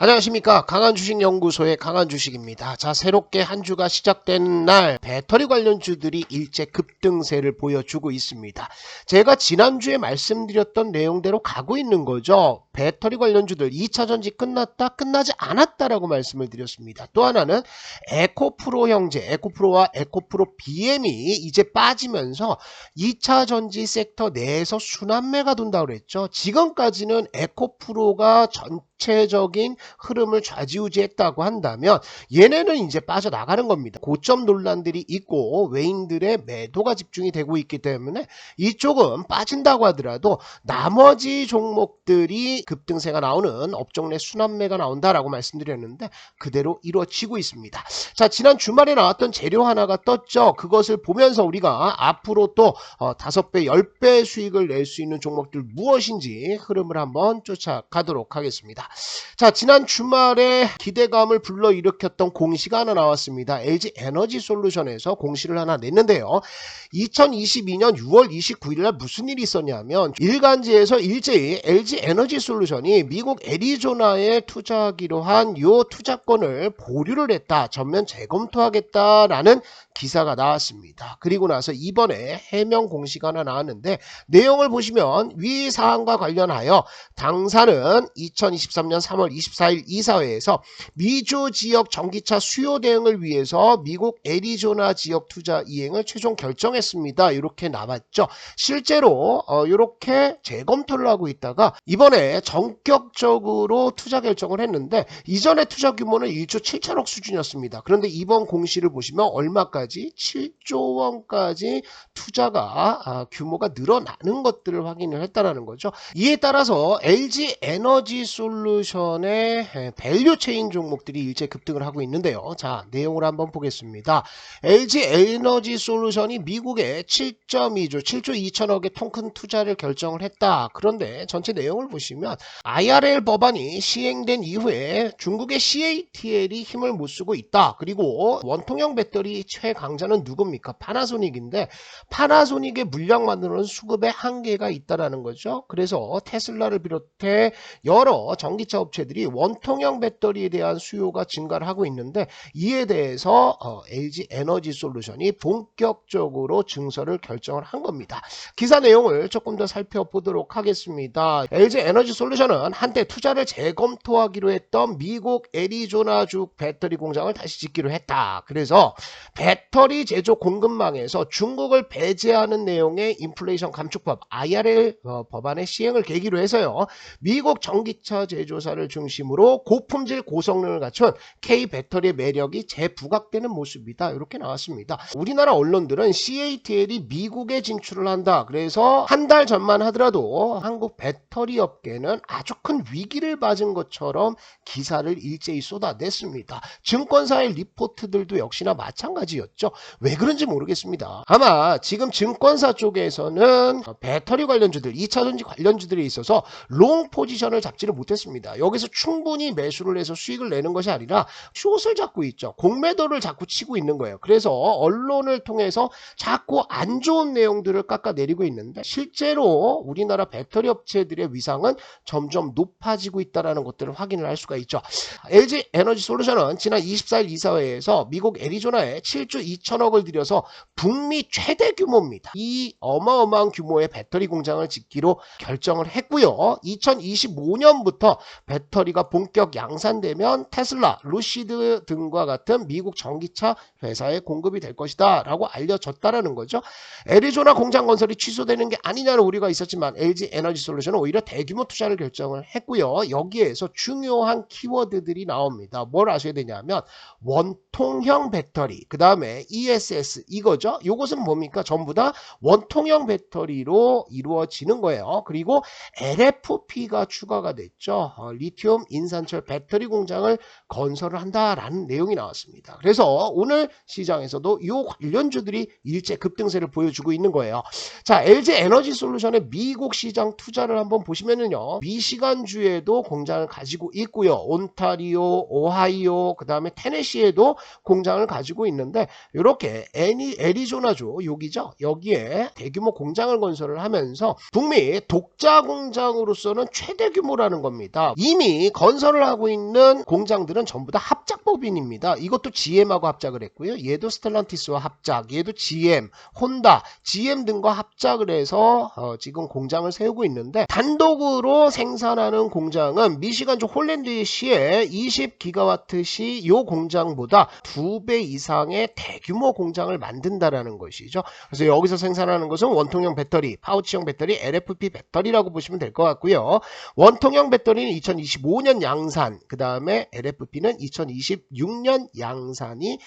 안녕하십니까. 강한주식연구소의 강한주식입니다. 자, 새롭게 한 주가 시작된 날 배터리 관련주들이 일제 급등세를 보여주고 있습니다. 제가 지난주에 말씀드렸던 내용대로 가고 있는 거죠. 배터리 관련주들 2차전지 끝났다 끝나지 않았다라고 말씀을 드렸습니다. 또 하나는 에코프로 형제, 에코프로와 에코프로 BM이 이제 빠지면서 2차전지 섹터 내에서 순환매가 돈다고 그랬죠. 지금까지는 에코프로가 전체적인 흐름을 좌지우지했다고 한다면 얘네는 이제 빠져나가는 겁니다. 고점 논란들이 있고 외인들의 매도가 집중이 되고 있기 때문에 이쪽은 빠진다고 하더라도 나머지 종목들이 급등세가 나오는 업종 내 순환매가 나온다라고 말씀드렸는데 그대로 이루어지고 있습니다. 자, 지난 주말에 나왔던 재료 하나가 떴죠. 그것을 보면서 우리가 앞으로 또 5배, 10배 수익을 낼 수 있는 종목들 무엇인지 흐름을 한번 쫓아가도록 하겠습니다. 자, 지난 주말에 기대감을 불러일으켰던 공시가 하나 나왔습니다. LG 에너지 솔루션에서 공시를 하나 냈는데요. 2022년 6월 29일 날 무슨 일이 있었냐면 일간지에서 일제히 LG 에너지 솔루션이 미국 애리조나에 투자하기로 한 요 투자권을 보류를 했다. 전면 재검토하겠다라는 기사가 나왔습니다. 그리고 나서 이번에 해명 공시가 하나 나왔는데 내용을 보시면 위 사항과 관련하여 당사는 2023년 3월 24일 이사회에서 미주 지역 전기차 수요 대응을 위해서 미국 애리조나 지역 투자 이행을 최종 결정했습니다. 이렇게 나왔죠. 실제로 이렇게 재검토를 하고 있다가 이번에 전격적으로 투자 결정을 했는데 이전에 투자 규모는 1조 7천억 수준이었습니다. 그런데 이번 공시를 보시면 얼마까지 7조 원까지 투자가 규모가 늘어나는 것들을 확인을 했다는 거죠. 이에 따라서 LG 에너지 솔루션의 밸류 체인 종목들이 일제 급등을 하고 있는데요. 자, 내용을 한번 보겠습니다. LG 에너지 솔루션이 미국에 7.2조, 7조 2천억의 통큰 투자를 결정을 했다. 그런데 전체 내용을 보시면 IRL 법안이 시행된 이후에 중국의 CATL이 힘을 못 쓰고 있다. 그리고 원통형 배터리 최강자는 누굽니까? 파나소닉인데 파나소닉의 물량만으로는 수급에 한계가 있다라는 거죠. 그래서 테슬라를 비롯해 여러 전기차 업체들이 원통형 배터리에 대한 수요가 증가를 하고 있는데 이에 대해서 LG 에너지 솔루션이 본격적으로 증설을 결정을 한 겁니다. 기사 내용을 조금 더 살펴보도록 하겠습니다. LG 에너지 솔루션은 한때 투자를 재검토하기로 했던 미국 애리조나주 배터리 공장을 다시 짓기로 했다. 그래서 배터리 제조 공급망에서 중국을 배제하는 내용의 인플레이션 감축법 IRL 법안의 시행을 계기로 해서요. 미국 전기차 제조사를 중심으로 고품질 고성능을 갖춘 K 배터리의 매력이 재부각되는 모습이다. 이렇게 나왔습니다. 우리나라 언론들은 CATL이 미국에 진출을 한다. 그래서 한 달 전만 하더라도 한국 배터리 업계는 아주 큰 위기를 맞은 것처럼 기사를 일제히 쏟아냈습니다. 증권사의 리포트들도 역시나 마찬가지였죠. 왜 그런지 모르겠습니다. 아마 지금 증권사 쪽에서는 배터리 관련주들, 2차전지 관련주들에 있어서 롱 포지션을 잡지를 못했습니다. 여기서 충분히 매수를 해서 수익을 내는 것이 아니라 숏을 잡고 있죠. 공매도를 자꾸 치고 있는 거예요. 그래서 언론을 통해서 자꾸 안 좋은 내용들을 깎아내리고 있는데 실제로 우리나라 배터리 업체들의 위상은 점점 높아지고 있다는 것들을 확인을 할 수가 있죠. LG 에너지 솔루션은 지난 24일 이사회에서 미국 애리조나에 7조 2천억을 들여서 북미 최대 규모입니다. 이 어마어마한 규모의 배터리 공장을 짓기로 결정을 했고요. 2025년부터 배터리가 본격 양산되면 테슬라, 루시드 등과 같은 미국 전기차 회사에 공급이 될 것이다 라고 알려졌다라는 거죠. 애리조나 공장 건설이 취소되는 게 아니냐는 우려가 있었지만 LG 에너지 솔루션은 오히려 대규모 투자를 결정을 했고요. 여기에서 중요한 키워드들이 나옵니다. 뭘 아셔야 되냐면 원통형 배터리, 그 다음에 ESS 이거죠. 이것은 뭡니까? 전부 다 원통형 배터리로 이루어지는 거예요. 그리고 LFP가 추가가 됐죠. 리튬 인산철 배터리 공장을 건설을 한다라는 내용이 나왔습니다. 그래서 오늘 시장에서도 이 관련주들이 일제 급등세를 보여주고 있는 거예요. 자, LG 에너지 솔루션의 미국 시장 투자를 한번 보시면요. 미시간주에도 공장을 가지고 있고요. 온타리오, 오하이오, 그 다음에 테네시에도 공장을 가지고 있는데 이렇게 애리조나주 여기죠. 여기에 대규모 공장을 건설을 하면서 북미 독자 공장으로서는 최대 규모라는 겁니다. 이미 건설을 하고 있는 공장들은 전부 다 합작법인입니다. 이것도 GM하고 합작을 했고요. 얘도 스텔란티스와 합작, 얘도 GM, 혼다, GM 등과 합작을 해서 지금 공장을 세우고 있는데 단독으로 생산하는 공장은 미시간주 홀랜드시의 20기가와트시 이 공장보다 2배 이상의 대규모 공장을 만든다라는 것이죠. 그래서 여기서 생산하는 것은 원통형 배터리, 파우치형 배터리, LFP 배터리라고 보시면 될 것 같고요. 원통형 배터리는 2025년 양산, 그 다음에 LFP는 2026년 양산이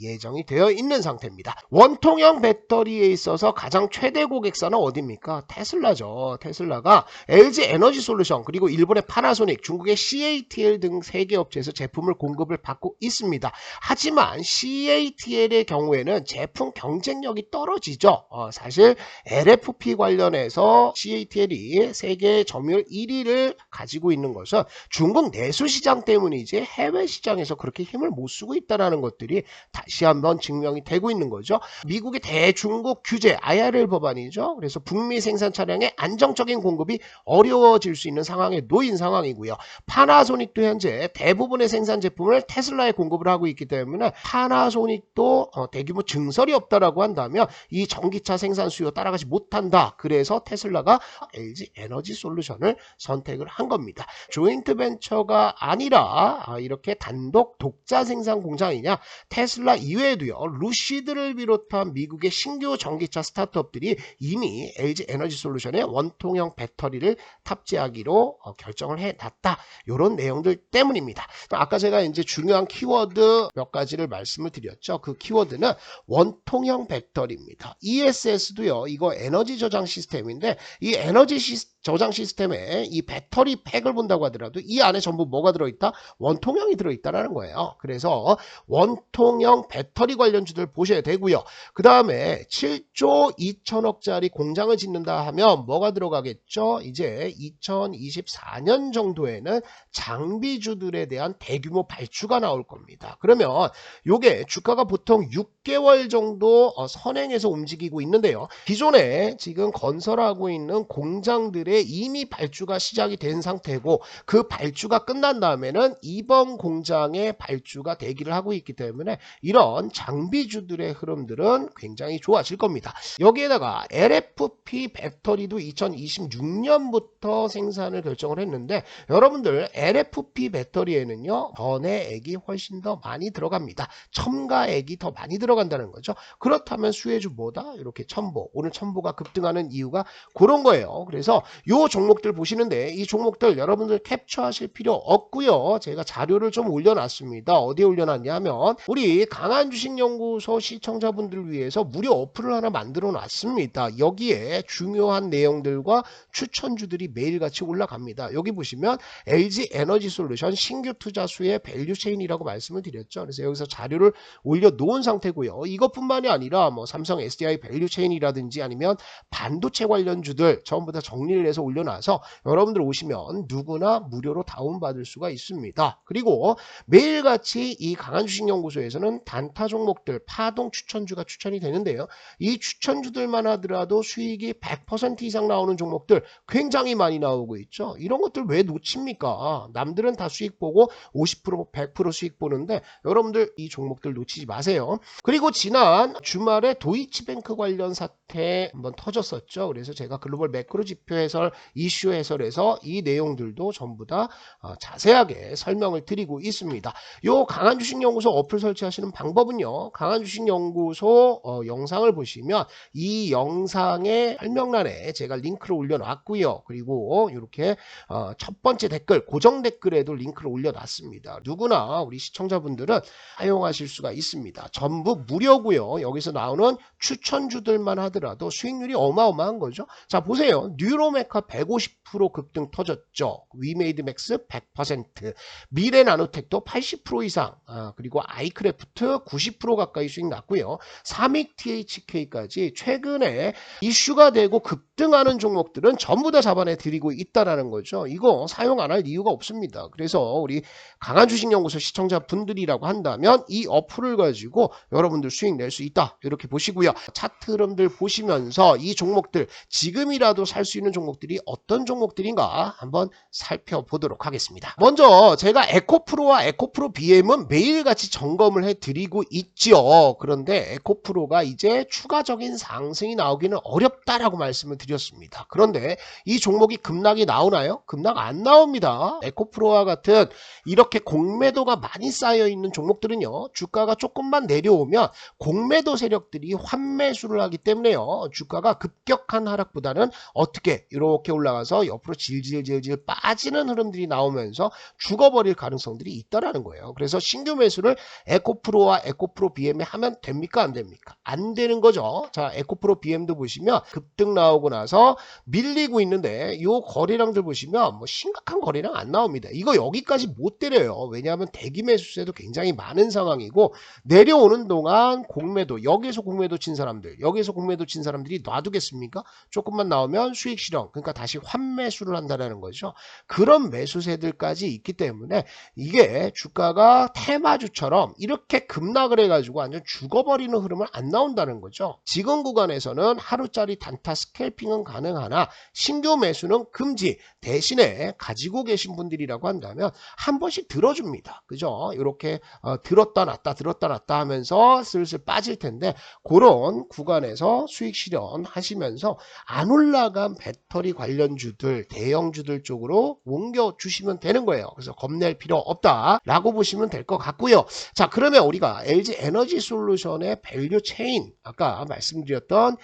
예정이 되어 있는 상태입니다. 원통형 배터리에 있어서 가장 최대 고객사는 어디입니까? 테슬라죠. 테슬라가 LG 에너지 솔루션, 그리고 일본의 파나소닉, 중국의 CATL 등 3개 업체에서 제품을 공급을 받고 있습니다. 하지만 CATL의 경우에는 제품 경쟁력이 떨어지죠. 사실 LFP 관련해서 CATL이 세계 점유율 1위를 가지고 있는 것은 중국 내수 시장 때문이지 해외 시장에서 그렇게 힘을 못 쓰고 있다는 것들이 다시 한번 증명이 되고 있는 거죠. 미국의 대중국 규제 IRL 법안이죠. 그래서 북미 생산 차량의 안정적인 공급이 어려워질 수 있는 상황에 놓인 상황이고요. 파나소닉도 현재 대부분의 생산 제품을 테슬라에 공급을 하고 있기 때문에 파나소닉도 대규모 증설이 없다라고 한다면 이 전기차 생산 수요 따라가지 못한다. 그래서 테슬라가 LG 에너지 솔루션을 선택을 한 겁니다. 조인트 벤처가 아니라 이렇게 단독 독자 생산 공장이냐? 테슬라 이외에도요. 루시드를 비롯한 미국의 신규 전기차 스타트업들이 이미 LG 에너지 솔루션의 원통형 배터리를 탑재하기로 결정을 해놨다. 이런 내용들 때문입니다. 아까 제가 이제 중요한 키워드 몇 가지를 말씀을 드렸죠. 그 키워드는 원통형 배터리입니다. ESS도요. 이거 에너지 저장 시스템인데 이 에너지 저장 시스템에 이 배터리 팩을 본다고 하더라도 이 안에 전부 뭐가 들어있다? 원통형이 들어있다라는 거예요. 그래서 원통형 배터리 관련주들 보셔야 되고요. 그 다음에 7조 2천억짜리 공장을 짓는다 하면 뭐가 들어가겠죠? 이제 2024년 정도에는 장비주들에 대한 대규모 발주가 나올 겁니다. 그러면 요게 주가가 보통 6개월 정도 선행해서 움직이고 있는데요. 기존에 지금 건설하고 있는 공장들의 이미 발주가 시작이 된 상태고 그 발주가 끝난 다음에는 이번 공장의 발주가 대기를 하고 있기 때문에 이런 장비주들의 흐름들은 굉장히 좋아질 겁니다. 여기에다가 LFP 배터리도 2026년부터 생산을 결정을 했는데 여러분들 LFP 배터리에는요 전해액이 훨씬 더 많이 들어갑니다. 첨가액이 더 많이 들어간다는 거죠. 그렇다면 수혜주 뭐다? 이렇게 첨보, 오늘 첨보가 급등하는 이유가 그런 거예요. 그래서 요 종목들 보시는데 이 종목들 여러분들 캡처하실 필요 없고요. 제가 자료를 좀 올려놨습니다. 어디에 올려놨냐 하면 우리 강한주식연구소 시청자분들을 위해서 무료 어플을 하나 만들어 놨습니다. 여기에 중요한 내용들과 추천주들이 매일같이 올라갑니다. 여기 보시면 LG 에너지 솔루션 신규 투자수의 밸류체인이라고 말씀을 드렸죠. 그래서 여기서 자료를 올려놓은 상태고요. 이것뿐만이 아니라 뭐 삼성 SDI 밸류체인이라든지 아니면 반도체 관련주들 전부 다 정리를 해서 올려놔서 여러분들 오시면 누구나 무료로 다운받을 수가 있습니다. 그리고 매일같이 이 강한주식연구소에서는 단타 종목들 파동 추천주가 추천이 되는데요. 이 추천주들만 하더라도 수익이 100% 이상 나오는 종목들 굉장히 많이 나오고 있죠. 이런 것들 왜 놓칩니까? 남들은 다 수익 보고 50% 100% 수익 보는데 여러분들 이 종목들 놓치지 마세요. 그리고 지난 주말에 도이치뱅크 관련 사태 한번 터졌었죠. 그래서 제가 글로벌 매크로 지표 해설, 이슈 해설에서 이 내용들도 전부 다 자세하게 설명을 드리고 있습니다. 요 강한주식연구소 어플 설치하시는 방법은요. 강한주식연구소 영상을 보시면 이 영상의 설명란에 제가 링크를 올려놨고요. 그리고 이렇게 첫 번째 댓글, 고정 댓글에도 링크를 올려놨습니다. 누구나 우리 시청자분들은 사용하실 수가 있습니다. 전부 무료고요. 여기서 나오는 추천주들만 하더라도 수익률이 어마어마한 거죠. 자 보세요. 뉴로메카 150% 급등 터졌죠. 위메이드맥스 100%, 미래나노텍도 80% 이상, 그리고 아이크래프트 90% 가까이 수익 났고요. 삼익 THK까지 최근에 이슈가 되고 급등하는 종목들은 전부 다 잡아내 드리고 있다라는 거죠. 이거 사용 안 할 이유가 없습니다. 그래서 우리 강한주식연구소 시청자분들이라고 한다면 이 어플을 가지고 여러분들 수익 낼 수 있다. 이렇게 보시고요. 차트 흐름들 보시면서 이 종목들 지금이라도 살 수 있는 종목들이 어떤 종목들인가 한번 살펴보도록 하겠습니다. 먼저 제가 에코프로와 에코프로 BM은 매일같이 점검을 해드리고 있죠. 그런데 에코프로가 이제 추가적인 상승이 나오기는 어렵다라고 말씀을 드렸습니다. 그런데 이 종목이 급락이 나오나요? 급락 안 나옵니다. 에코프로와 같은 이렇게 공매도가 많이 쌓여있는 종목들은요. 주가가 조금만 내려오면 공매도 세력들이 환매수를 하기 때문에요. 주가가 급격한 하락보다는 어떻게 이렇게 올라가서 옆으로 질질질질 빠지는 흐름들이 나오면서 죽어버릴 가능성들이 있다라는 거예요. 그래서 신규 매수를 에코프로와 에코프로 BM에 하면 됩니까? 안 됩니까? 안 되는 거죠. 자, 에코프로 BM도 보시면 급등 나오고 나서 밀리고 있는데 요 거래량들 보시면 뭐 심각한 거래량 안 나옵니다. 이거 여기까지 못 때려요. 왜냐하면 대기 매수세도 굉장히 많은 상황이고 내려오는 동안 공매도, 여기에서 공매도 친 사람들, 여기에서 공매도 친 사람들이 놔두겠습니까? 조금만 나오면 수익 실현, 그러니까 다시 환매수를 한다는 거죠. 그런 매수세들까지 있기 때문에 이게 주가가 테마주처럼 이렇게 급락을 해가지고 완전 죽어버리는 흐름은 안 나온다는 거죠. 지금 구간에서는 하루짜리 단타 스캘핑은 가능하나 신규 매수는 금지. 대신에 가지고 계신 분들이라고 한다면 한 번씩 들어줍니다. 그죠? 이렇게 들었다 놨다 들었다 놨다 하면서 슬슬 빠질 텐데 그런 구간에서 수익 실현 하시면서 안 올라간 배터리 관련주들, 대형주들 쪽으로 옮겨주시면 되는 거예요. 그래서 겁낼 필요 없다라고 보시면 될 것 같고요. 자, 그러면 우리가 LG 에너지 솔루션의 밸류 체인, 아까 말씀드렸던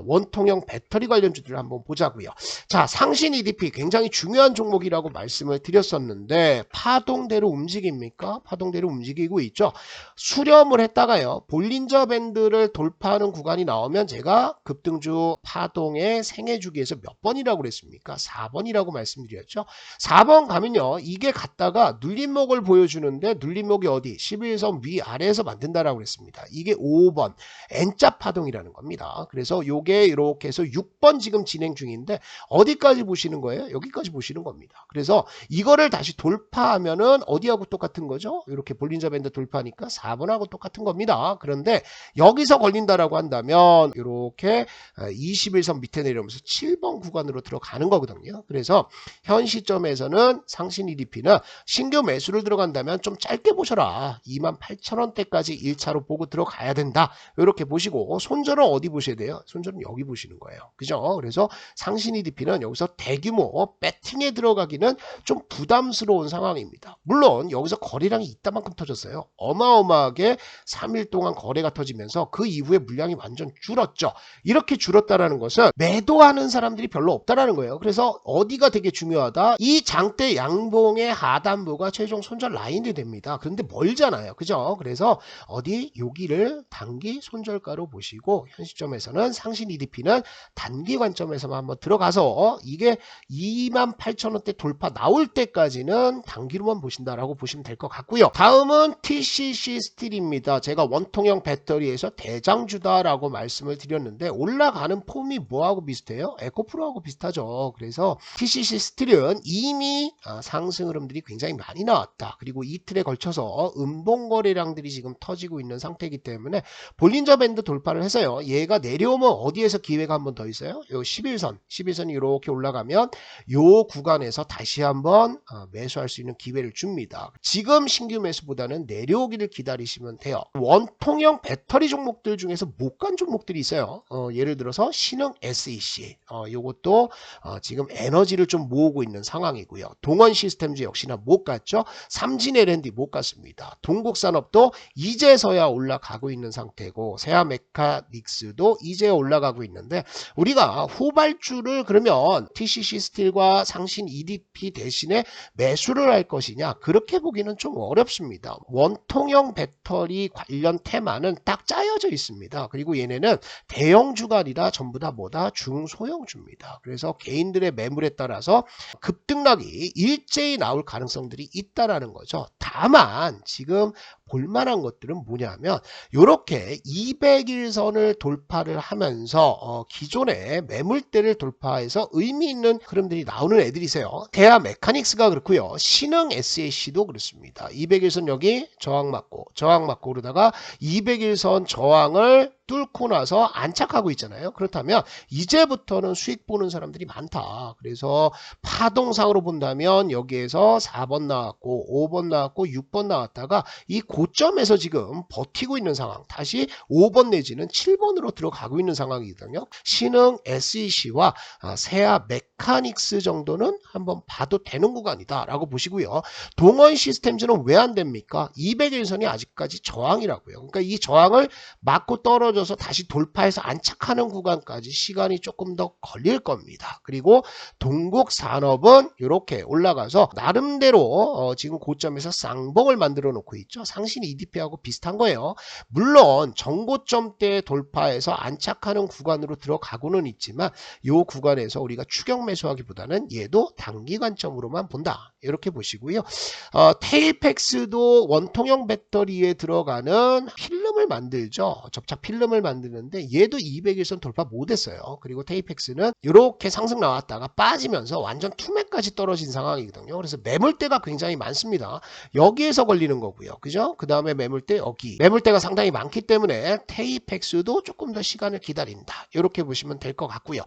원통형 배터리 관련주들을 한번 보자고요. 자, 상신 EDP 굉장히 중요한 종목이라고 말씀을 드렸었는데 파동대로 움직입니까? 파동대로 움직이고 있죠. 수렴을 했다가요. 볼린저 밴드를 돌파하는 구간이 나오면 제가 급등주 파동의 생애주기에서 몇 번이라고 그랬습니까? 4번이라고 말씀드렸죠. 4번 가면요. 이게 갔다가 눌림목을 보여주는데 눌림목이 어디? 11선 위아래에서 만든다라고 그랬습니다. 이게 5번 N자 파동이라는 겁니다. 그래서 요게 이렇게 해서 6번 지금 진행 중인데 어디까지 보시는 거예요? 여기까지 보시는 겁니다. 그래서 이거를 다시 돌파하면은 어디하고 똑같은 거죠? 이렇게 볼린저 밴드 돌파하니까 4번하고 똑같은 겁니다. 그런데 여기서 걸린다라고 한다면 이렇게 21선 밑에 내려오면서 7번 구간으로 들어가는 거거든요. 그래서 현 시점에서는 상신 EDP는 신규 매수를 들어간다면 좀 짧게 보셔라. 28,000원대까지 1차로 보고 들어가야 된다. 이렇게 보시고 손절은 어디 보셔야 돼요? 손절은 여기 보시는 거예요. 그죠? 그래서 상신 EDP는 여기서 대규모 배팅에 들어가기는 좀 부담스러운 상황입니다. 물론 여기서 거래량이 이따만큼 터졌어요. 어마어마하게 3일 동안 거래가 터지면서 그 이후에 물량이 완전 줄었죠. 이렇게 줄었다라는 것은 매도하는 사람들이 별로 없다라는 거예요. 그래서 어디가 되게 중요하다. 이 장대 양봉의 하단부가 최종 손절 라인이 됩니다. 그런데 멀잖아요. 그죠? 그래서 어디 여기를 단기 손절가로 보시고 현 시점에서는 상신 EDP는 단기 관점에서만 한번 들어가서 이게 28,000원대 돌파 나올 때까지는 단기로만 보신다라고 보시면 될 것 같고요. 다음은 TCC 스틸입니다. 제가 원통형 배터리에서 대장주다라고 말씀을 드렸는데 올라가는 폼이 뭐하고 비슷해요? 에코프로하고 비슷하죠. 그래서 TCC 스틸은 이미 상승 흐름들이 굉장히 많이 나왔다. 그리고 이틀에 걸쳐서 음봉 거래량들이 지금 터지고 있는 상태이기 때문에 볼린저 밴드 돌파를 해서요. 얘가 내려오면 어디에서 기회가 한 번 더 있어요? 요 11선이 이렇게 올라가면 요 구간에서 다시 한번 매수할 수 있는 기회를 줍니다. 지금 신규 매수보다는 내려오기를 기다리시면 돼요. 원통형 배터리 종목들 중에서 못 간 종목들이 있어요. 예를 들어서 신흥 SEC 요것도 지금 에너지를 좀 모으고 있는 상황이고요. 동원 시스템즈 역시나 못 갔죠. 삼진 L&D 못 갔습니다. 동국산업도 이제서야 올라가고 있는 상태고 세아 메카닉스도 이제 올라가고 있는데 우리가 후발주를 그러면 TCC 스틸과 상신 EDP 대신에 매수를 할 것이냐 그렇게 보기는 좀 어렵습니다. 원통형 배터리 관련 테마는 딱 짜여져 있습니다. 그리고 얘네는 대형주가 아니라 전부 다 뭐다? 중소형주입니다. 그래서 개인들의 매물에 따라서 급등락이 일제히 나올 가능성들이 있다라는 거죠. 다만 지금 볼만한 것들은 뭐냐면 이렇게 200일선을 돌파를 하면서 기존의 매물대를 돌파해서 의미 있는 흐름들이 나오는 애들이세요. 대하 메카닉스가 그렇고요. 신흥 SAC도 그렇습니다. 200일선 여기 저항 맞고 그러다가 200일선 저항을 뚫고 나서 안착하고 있잖아요. 그렇다면 이제부터는 수익 보는 사람들이 많다. 그래서 파동상으로 본다면 여기에서 4번 나왔고 5번 나왔고 6번 나왔다가 이 고점에서 지금 버티고 있는 상황, 다시 5번 내지는 7번으로 들어가고 있는 상황이거든요. 신흥 SEC와 세아 메카닉스 정도는 한번 봐도 되는 구간이다 라고 보시고요. 동원 시스템즈는 왜 안 됩니까? 200일선이 아직까지 저항이라고요. 그러니까 이 저항을 맞고 떨어져서 다시 돌파해서 안착하는 구간까지 시간이 조금 더 걸릴 겁니다. 그리고 동국산업은 이렇게 올라가서 나름대로 지금 고점에서 쌍봉을 만들어 놓고 있죠. 상신 EDP하고 비슷한 거예요. 물론 정고점대 돌파해서 안착하는 구간으로 들어가고는 있지만 이 구간에서 우리가 추격 매수하기보다는 얘도 단기 관점으로만 본다. 이렇게 보시고요. 테이펙스도 원통형 배터리에 들어가는 필름을 만들죠. 접착 필름을 만드는데 얘도 200일선 돌파 못했어요. 그리고 테이펙스는 이렇게 상승 나왔다가 빠지면서 완전 투매까지 떨어진 상황이거든요. 그래서 매물대가 굉장히 많습니다. 여기에서 걸리는 거고요. 그죠? 그 다음에 매물대 여기. 매물대가 상당히 많기 때문에 테이펙스도 조금 더 시간을 기다린다. 이렇게 보시면 될 것 같고요.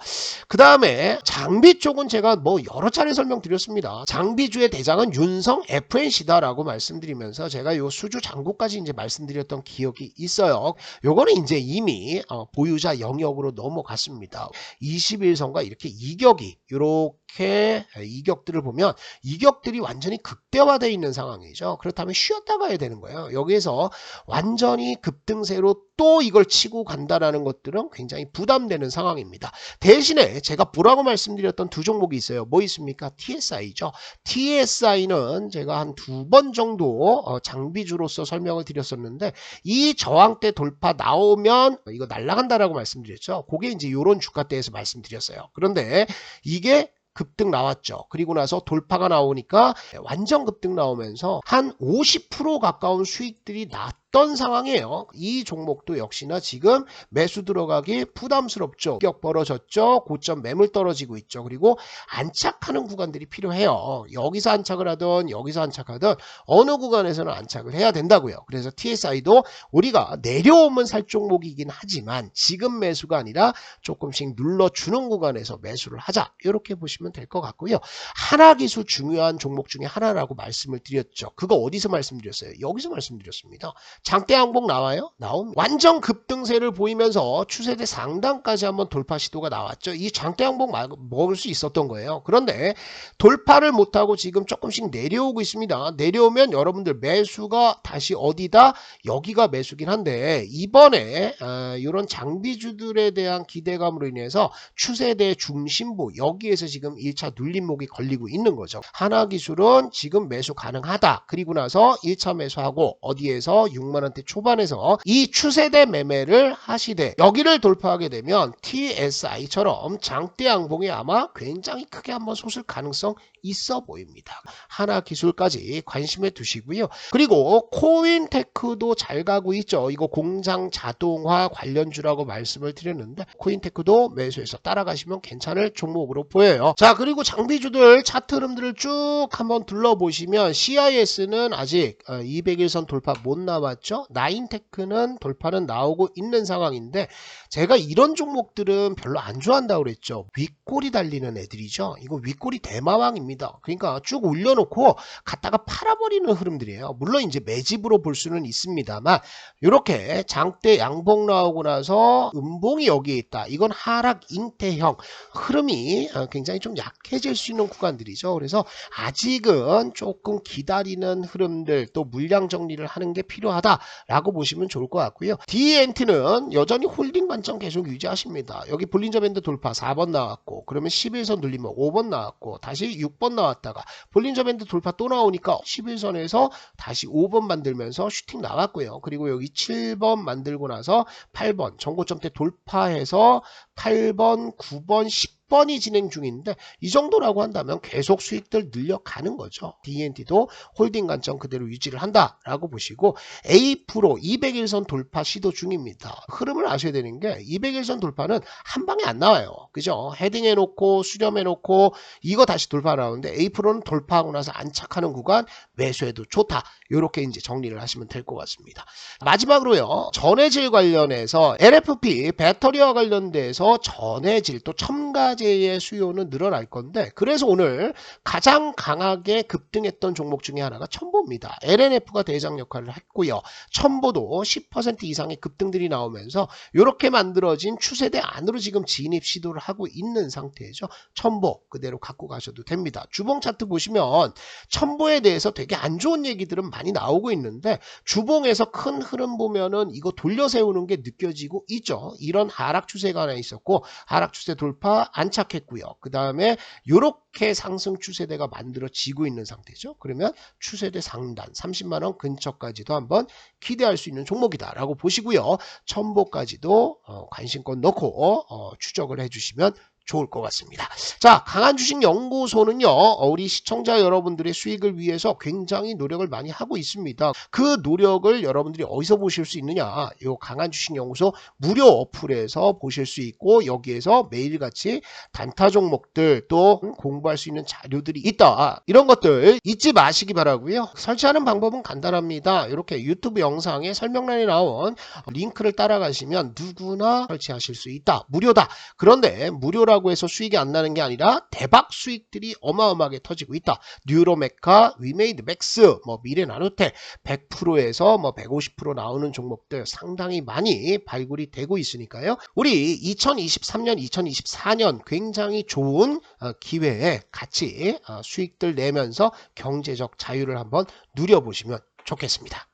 그 다음에 장비 쪽은 제가 뭐 여러 차례 설명드렸습니다. 장비주의 대장은 윤성 FNC다라고 말씀드리면서 제가 요 수주 잔고까지 이제 말씀드렸던 기억이 있어요. 요거는 이제 이미 보유자 영역으로 넘어갔습니다. 21선과 이렇게 이격이 이렇게 이격들을 보면 이격들이 완전히 극대화되어 있는 상황이죠. 그렇다면 쉬었다 가야 되는 거예요. 여기에서 완전히 급등세로 또 이걸 치고 간다라는 것들은 굉장히 부담되는 상황입니다. 대신에 제가 뭐라고 말씀드렸던 두 종목이 있어요. 뭐 있습니까? TSI죠. TSI는 제가 한 2번 정도 장비주로서 설명을 드렸었는데 이 저항대 돌파 나오면 이거 날아간다라고 말씀드렸죠. 그게 이제 이런 주가대에서 말씀드렸어요. 그런데 이게 급등 나왔죠. 그리고 나서 돌파가 나오니까 완전 급등 나오면서 한 50% 가까운 수익들이 났던 상황이에요. 이 종목도 역시나 지금 매수 들어가기 부담스럽죠. 가격 벌어졌죠. 고점 매물 떨어지고 있죠. 그리고 안착하는 구간들이 필요해요. 여기서 안착을 하든 여기서 안착하든 어느 구간에서는 안착을 해야 된다고요. 그래서 TSI도 우리가 내려오면 살 종목이긴 하지만 지금 매수가 아니라 조금씩 눌러주는 구간에서 매수를 하자. 이렇게 보시면 될 것 같고요. 하나기술 중요한 종목 중에 하나라고 말씀을 드렸죠. 그거 어디서 말씀드렸어요? 여기서 말씀드렸습니다. 장대 양봉 나와요? 완전 급등세를 보이면서 추세대 상단까지 한번 돌파 시도가 나왔죠. 이 장대 양봉 먹을 수 있었던 거예요. 그런데 돌파를 못하고 지금 조금씩 내려오고 있습니다. 내려오면 여러분들 매수가 다시 어디다? 여기가 매수긴 한데 이번에 이런 장비주들에 대한 기대감으로 인해서 추세대 중심부 여기에서 지금 1차 눌림목이 걸리고 있는 거죠. 하나기술은 지금 매수 가능하다. 그리고 나서 1차 매수하고 어디에서 6만원대 초반에서 이 추세대 매매를 하시되 여기를 돌파하게 되면 TSI처럼 장대 양봉이 아마 굉장히 크게 한번 솟을 가능성 있어 보입니다. 하나기술까지 관심에 두시고요. 그리고 코인테크도 잘 가고 있죠. 이거 공장 자동화 관련주라고 말씀을 드렸는데 코인테크도 매수해서 따라가시면 괜찮을 종목으로 보여요. 자, 그리고 장비주들 차트 흐름들을 쭉 한번 둘러보시면 CIS는 아직 200일선 돌파 못 나왔죠. 나인테크는 돌파는 나오고 있는 상황인데 제가 이런 종목들은 별로 안 좋아한다고 그랬죠. 윗골이 달리는 애들이죠. 이거 윗골이 대마왕입니다. 그러니까 쭉 올려놓고 갖다가 팔아버리는 흐름들이에요. 물론 이제 매집으로 볼 수는 있습니다만 이렇게 장대 양봉 나오고 나서 음봉이 여기에 있다. 이건 하락 잉태형 흐름이 굉장히 좀 약해질 수 있는 구간들이죠. 그래서 아직은 조금 기다리는 흐름들 또 물량 정리를 하는 게 필요하다라고 보시면 좋을 것 같고요. DNT는 여전히 홀딩 관점 계속 유지하십니다. 여기 볼린저 밴드 돌파 4번 나왔고 그러면 11선 눌리면 5번 나왔고 다시 6번 나왔다가 볼린저 밴드 돌파 또 나오니까 11선에서 다시 5번 만들면서 슈팅 나왔고요. 그리고 여기 7번 만들고 나서 8번 정고점대 돌파해서 8번, 9번, 10번 뻔히 진행 중인데 이 정도라고 한다면 계속 수익들 늘려가는 거죠. D&T도 홀딩 관점 그대로 유지를 한다라고 보시고 A-프로 200일선 돌파 시도 중입니다. 흐름을 아셔야 되는 게 200일선 돌파는 한 방에 안 나와요. 그죠? 헤딩해놓고 수렴해놓고 이거 다시 돌파 나오는데 A-프로는 돌파하고 나서 안착하는 구간 매수해도 좋다. 이렇게 이제 정리를 하시면 될 것 같습니다. 마지막으로요. 전해질 관련해서 LFP 배터리와 관련돼서 전해질 또 첨가제의 수요는 늘어날 건데 그래서 오늘 가장 강하게 급등했던 종목 중에 하나가 첨보입니다. LNF가 대장 역할을 했고요. 첨보도 10% 이상의 급등들이 나오면서 이렇게 만들어진 추세대 안으로 지금 진입 시도를 하고 있는 상태죠. 첨보 그대로 갖고 가셔도 됩니다. 주봉 차트 보시면 첨보에 대해서 되게 안 좋은 얘기들은 많이 나오고 있는데 주봉에서 큰 흐름 보면은 이거 돌려 세우는 게 느껴지고 있죠. 이런 하락 추세가 하나 있었고 하락 추세 돌파 안착했고요. 그 다음에 이렇게 상승 추세대가 만들어지고 있는 상태죠. 그러면 추세대 상단 30만원 근처까지도 한번 기대할 수 있는 종목이다라고 보시고요. 첨보까지도 관심권 넣고 추적을 해주시면 좋을 것 같습니다. 자, 강한주식연구소는요. 우리 시청자 여러분들의 수익을 위해서 굉장히 노력을 많이 하고 있습니다. 그 노력을 여러분들이 어디서 보실 수 있느냐? 이 강한주식연구소 무료 어플에서 보실 수 있고 여기에서 매일같이 단타 종목들 또 공부할 수 있는 자료들이 있다. 이런 것들 잊지 마시기 바라고요. 설치하는 방법은 간단합니다. 이렇게 유튜브 영상에 설명란에 나온 링크를 따라가시면 누구나 설치하실 수 있다. 무료다. 그런데 무료라 고 해서 수익이 안 나는 게 아니라 대박 수익들이 어마어마하게 터지고 있다. 뉴로메카, 위메이드 맥스, 미래나노텍 100%에서 150% 나오는 종목들 상당히 많이 발굴이 되고 있으니까요. 우리 2023년, 2024년 굉장히 좋은 기회에 같이 수익들 내면서 경제적 자유를 한번 누려보시면 좋겠습니다.